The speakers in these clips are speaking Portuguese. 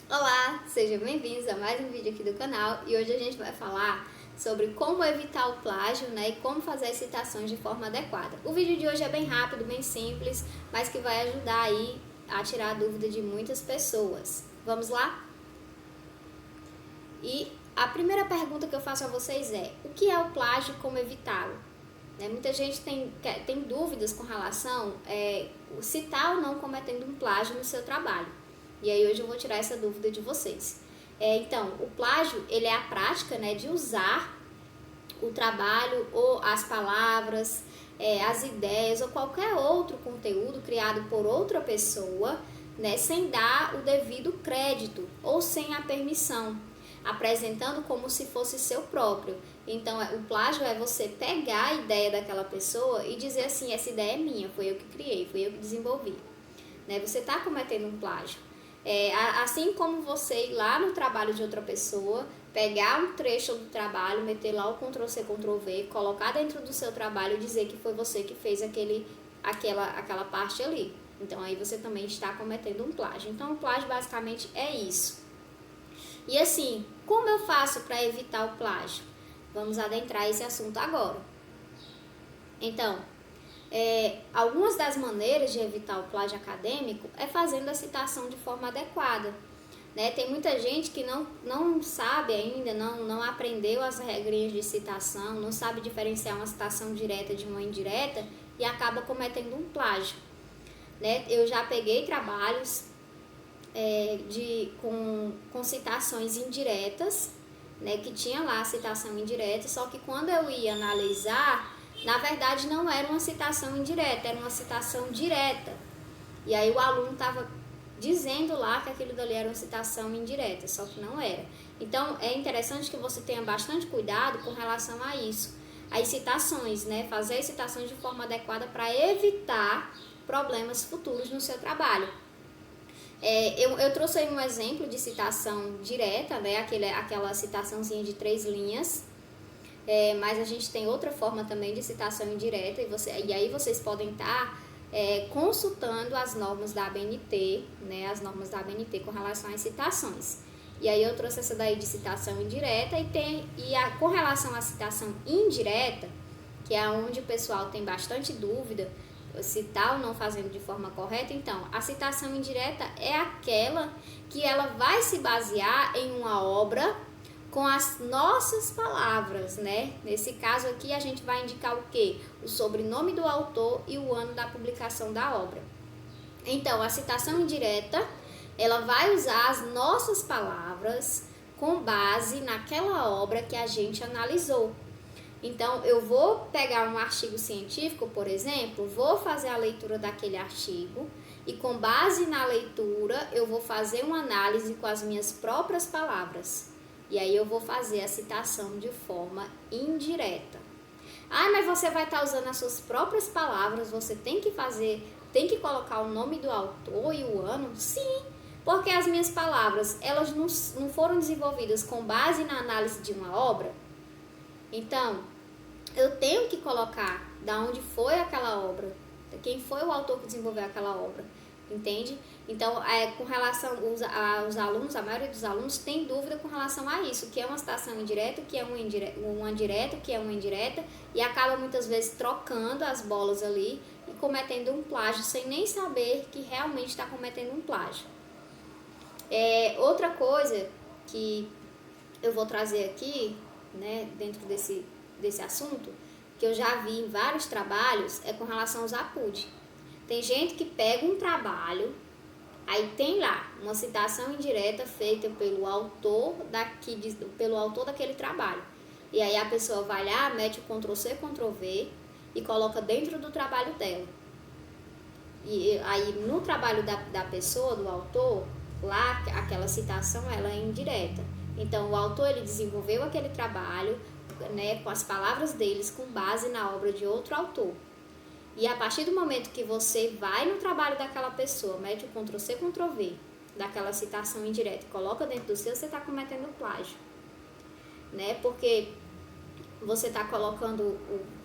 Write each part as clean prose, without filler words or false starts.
Olá, sejam bem-vindos a mais um vídeo aqui do canal e hoje a gente vai falar sobre como evitar o plágio, né, e como fazer as citações de forma adequada. O vídeo de hoje é bem rápido, bem simples, mas que vai ajudar aí a tirar a dúvida de muitas pessoas. Vamos lá? E a primeira pergunta que eu faço a vocês é: o que é o plágio e como evitá-lo? Muita gente tem dúvidas com relação se está ou não cometendo um plágio no seu trabalho. E aí hoje eu vou tirar essa dúvida de vocês. Então, o plágio, ele é a prática, né, de usar o trabalho ou as palavras, as ideias ou qualquer outro conteúdo criado por outra pessoa, né, sem dar o devido crédito ou sem a permissão, apresentando como se fosse seu próprio. Então, o plágio é você pegar a ideia daquela pessoa e dizer assim: essa ideia é minha, foi eu que criei, foi eu que desenvolvi. Né? Você está cometendo um plágio. Assim como você ir lá no trabalho de outra pessoa, pegar um trecho do trabalho, meter lá o Ctrl+C, Ctrl+V, colocar dentro do seu trabalho e dizer que foi você que fez aquela parte ali. Então, aí você também está cometendo um plágio. Então, o plágio basicamente é isso. E assim, como eu faço para evitar o plágio? Vamos adentrar esse assunto agora. Então, algumas das maneiras de evitar o plágio acadêmico é fazendo a citação de forma adequada. Né? Tem muita gente que não sabe ainda, não aprendeu as regrinhas de citação, não sabe diferenciar uma citação direta de uma indireta e acaba cometendo um plágio. Né? Eu já peguei trabalhos com citações indiretas, né, que tinha lá a citação indireta, só que quando eu ia analisar, na verdade não era uma citação indireta, era uma citação direta. E aí o aluno estava dizendo lá que aquilo dali era uma citação indireta, só que não era. Então é interessante que você tenha bastante cuidado com relação a isso. As citações, né, fazer as citações de forma adequada para evitar problemas futuros no seu trabalho. Eu trouxe aí um exemplo de citação direta, né? Aquela citaçãozinha de 3 linhas, mas a gente tem outra forma também de citação indireta, e aí vocês podem estar consultando as normas da ABNT, né? As normas da ABNT com relação às citações. E aí eu trouxe essa daí de citação indireta com relação à citação indireta, que é onde o pessoal tem bastante dúvida, se está ou não fazendo de forma correta. Então, a citação indireta é aquela que ela vai se basear em uma obra com as nossas palavras, né? Nesse caso aqui, a gente vai indicar o quê? O sobrenome do autor e o ano da publicação da obra. Então, a citação indireta, ela vai usar as nossas palavras com base naquela obra que a gente analisou. Então, eu vou pegar um artigo científico, por exemplo, vou fazer a leitura daquele artigo e, com base na leitura, eu vou fazer uma análise com as minhas próprias palavras. E aí eu vou fazer a citação de forma indireta. Mas você vai estar usando as suas próprias palavras, você tem que colocar o nome do autor e o ano? Sim, porque as minhas palavras, elas não foram desenvolvidas com base na análise de uma obra. Então, eu tenho que colocar da onde foi aquela obra, quem foi o autor que desenvolveu aquela obra, entende? Então, com relação aos alunos, a maioria dos alunos tem dúvida com relação a isso, que é uma citação indireta, que é uma direta, que é uma indireta, e acaba muitas vezes trocando as bolas ali e cometendo um plágio sem nem saber que realmente está cometendo um plágio. Outra coisa que eu vou trazer aqui, né, dentro desse assunto, que eu já vi em vários trabalhos, é com relação aos APUD. Tem gente que pega um trabalho, aí tem lá uma citação indireta feita pelo autor daquele trabalho. E aí a pessoa vai lá, mete o Ctrl+C, Ctrl+V e coloca dentro do trabalho dela. E aí no trabalho da pessoa, do autor, lá aquela citação ela é indireta. Então o autor ele desenvolveu aquele trabalho, né, com as palavras deles, com base na obra de outro autor. E a partir do momento que você vai no trabalho daquela pessoa, mete o Ctrl+C, Ctrl+V daquela citação indireta e coloca dentro do seu, você está cometendo plágio, né? Porque você está colocando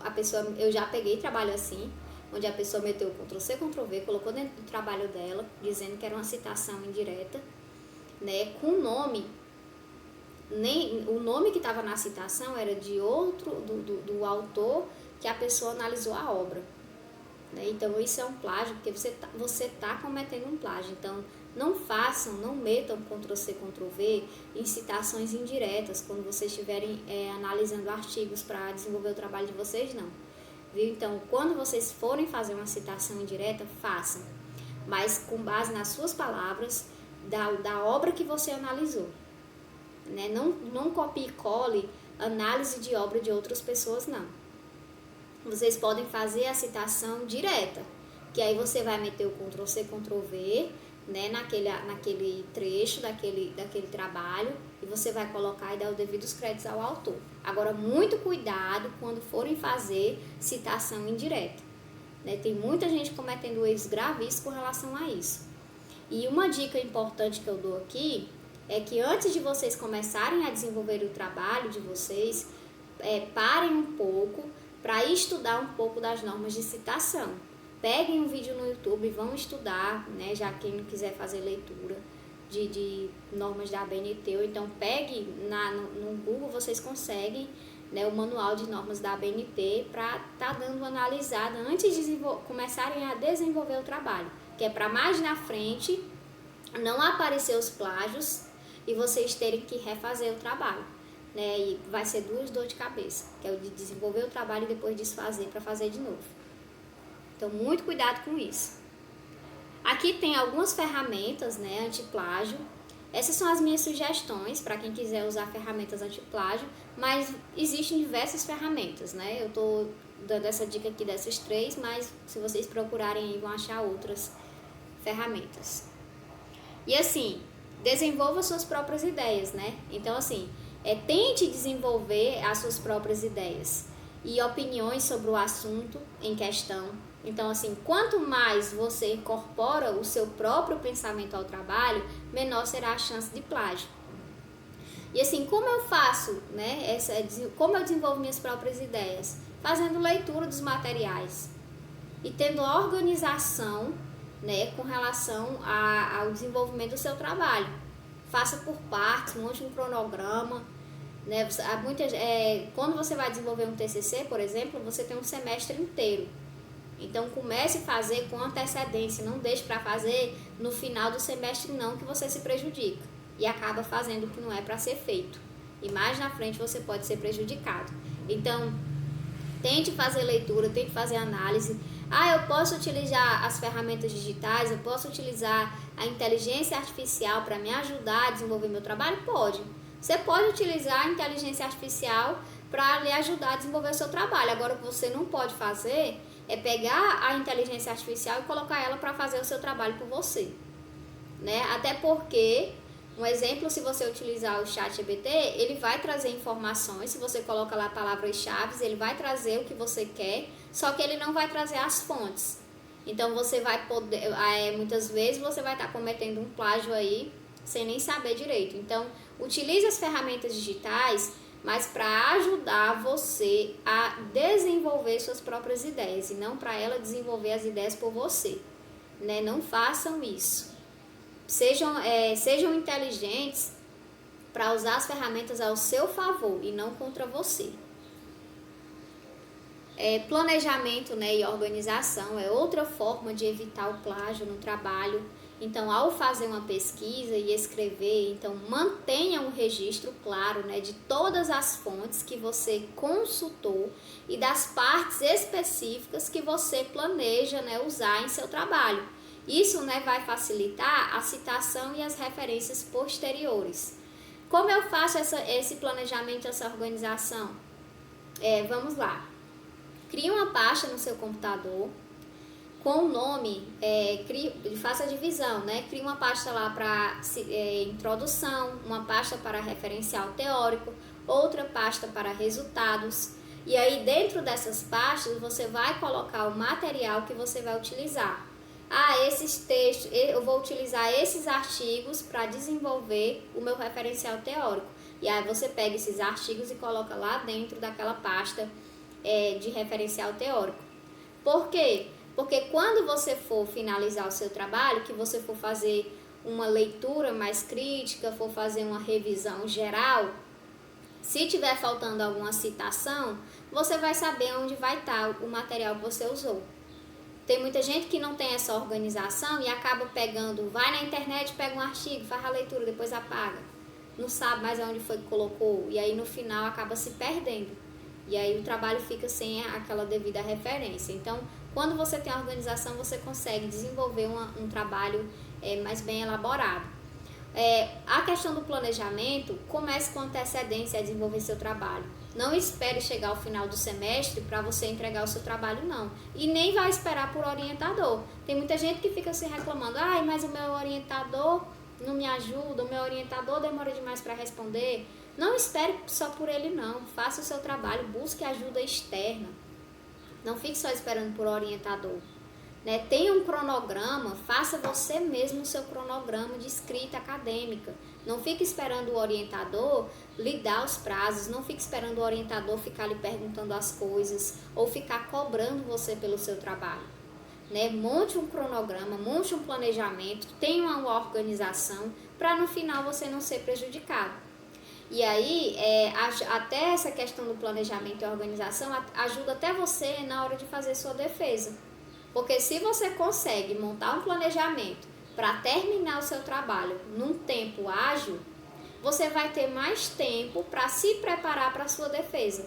a pessoa. Eu já peguei trabalho assim, onde a pessoa meteu o Ctrl+C, Ctrl+V, colocou dentro do trabalho dela, dizendo que era uma citação indireta, né, com nome, nem o nome que estava na citação era de outro, do autor que a pessoa analisou a obra. Né? Então, isso é um plágio, porque você tá cometendo um plágio. Então, não façam, não metam Ctrl+C, Ctrl+V em citações indiretas, quando vocês estiverem analisando artigos para desenvolver o trabalho de vocês, não. Viu? Então, quando vocês forem fazer uma citação indireta, façam, mas com base nas suas palavras, da obra que você analisou. Né? Não copie e cole análise de obra de outras pessoas, não. Vocês podem fazer a citação direta, que aí você vai meter o Ctrl+C, Ctrl+V, né, naquele trecho daquele trabalho, e você vai colocar e dar os devidos créditos ao autor. Agora, muito cuidado quando forem fazer citação indireta. Né? Tem muita gente cometendo erros gravíssimos com relação a isso. E uma dica importante que eu dou aqui é que antes de vocês começarem a desenvolver o trabalho de vocês, parem um pouco para estudar um pouco das normas de citação. Peguem um vídeo no YouTube e vão estudar, né, já quem não quiser fazer leitura de normas da ABNT, ou então pegue no Google, vocês conseguem, né, o manual de normas da ABNT para estar dando uma analisada antes de começarem a desenvolver o trabalho, que é para mais na frente não aparecer os plágios e vocês terem que refazer o trabalho. Né, e vai ser duas dores de cabeça, que é o de desenvolver o trabalho e depois desfazer para fazer de novo. Então, muito cuidado com isso. Aqui tem algumas ferramentas, né, anti-plágio. Essas são as minhas sugestões para quem quiser usar ferramentas anti-plágio, mas existem diversas ferramentas, né? Eu estou dando essa dica aqui dessas 3, mas se vocês procurarem aí vão achar outras ferramentas. E assim, desenvolva suas próprias ideias, né? Então, assim, tente desenvolver as suas próprias ideias e opiniões sobre o assunto em questão. Então, assim, quanto mais você incorpora o seu próprio pensamento ao trabalho, menor será a chance de plágio. E assim, como eu faço, né? Como eu desenvolvo minhas próprias ideias? Fazendo leitura dos materiais e tendo organização, né, com relação ao desenvolvimento do seu trabalho. Faça por partes, monte um cronograma. Né? Quando você vai desenvolver um TCC, por exemplo, você tem um semestre inteiro. Então, comece a fazer com antecedência, não deixe para fazer no final do semestre não, que você se prejudica e acaba fazendo o que não é para ser feito. E mais na frente você pode ser prejudicado. Então, tente fazer leitura, tente fazer análise. Eu posso utilizar as ferramentas digitais, eu posso utilizar a inteligência artificial para me ajudar a desenvolver meu trabalho? Pode. Você pode utilizar a inteligência artificial para lhe ajudar a desenvolver o seu trabalho. Agora, o que você não pode fazer é pegar a inteligência artificial e colocar ela para fazer o seu trabalho por você. Né? Até porque, um exemplo, se você utilizar o ChatGPT, ele vai trazer informações, se você coloca lá palavras-chave, ele vai trazer o que você quer, só que ele não vai trazer as fontes. Então, você vai poder, muitas vezes você vai estar cometendo um plágio aí, sem nem saber direito. Então, utilize as ferramentas digitais, mas para ajudar você a desenvolver suas próprias ideias e não para ela desenvolver as ideias por você. Né? Não façam isso. Sejam inteligentes para usar as ferramentas ao seu favor e não contra você. Planejamento, né, e organização é outra forma de evitar o plágio no trabalho. Então, ao fazer uma pesquisa e escrever, então mantenha um registro claro, né, de todas as fontes que você consultou e das partes específicas que você planeja, né, usar em seu trabalho. Isso, né, vai facilitar a citação e as referências posteriores. Como eu faço esse planejamento, essa organização? Vamos lá. Crie uma pasta no seu computador com o nome, faça a divisão, né? Crie uma pasta lá para introdução, uma pasta para referencial teórico, outra pasta para resultados. E aí dentro dessas pastas você vai colocar o material que você vai utilizar. Esses textos, eu vou utilizar esses artigos para desenvolver o meu referencial teórico. E aí você pega esses artigos e coloca lá dentro daquela pasta de referencial teórico. Por quê? Porque quando você for finalizar o seu trabalho, que você for fazer uma leitura mais crítica, for fazer uma revisão geral, se tiver faltando alguma citação, você vai saber onde vai estar o material que você usou. Tem muita gente que não tem essa organização e acaba pegando, vai na internet, pega um artigo, faz a leitura, depois apaga. Não sabe mais aonde foi que colocou, e aí no final acaba se perdendo. E aí o trabalho fica sem aquela devida referência. Então, quando você tem a organização, você consegue desenvolver um trabalho mais bem elaborado. A questão do planejamento, comece com antecedência a desenvolver seu trabalho. Não espere chegar ao final do semestre para você entregar o seu trabalho, não. E nem vai esperar por orientador. Tem muita gente que fica se reclamando, mas o meu orientador não me ajuda, o meu orientador demora demais para responder. Não espere só por ele, não. Faça o seu trabalho, busque ajuda externa. Não fique só esperando por orientador. Tenha um cronograma, faça você mesmo o seu cronograma de escrita acadêmica. Não fique esperando o orientador lhe dar os prazos, não fique esperando o orientador ficar lhe perguntando as coisas ou ficar cobrando você pelo seu trabalho. Monte um cronograma, monte um planejamento, tenha uma organização para no final você não ser prejudicado. E aí, até essa questão do planejamento e organização ajuda até você na hora de fazer sua defesa. Porque se você consegue montar um planejamento para terminar o seu trabalho num tempo ágil, você vai ter mais tempo para se preparar para a sua defesa.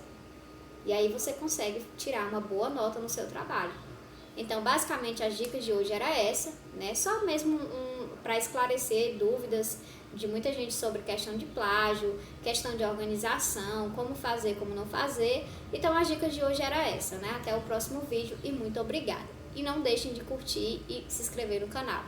E aí você consegue tirar uma boa nota no seu trabalho. Então, basicamente, as dicas de hoje era essa, Só mesmo para esclarecer dúvidas de muita gente sobre questão de plágio, questão de organização, como fazer, como não fazer. Então, as dicas de hoje era essa, Até o próximo vídeo e muito obrigada. E não deixem de curtir e se inscrever no canal.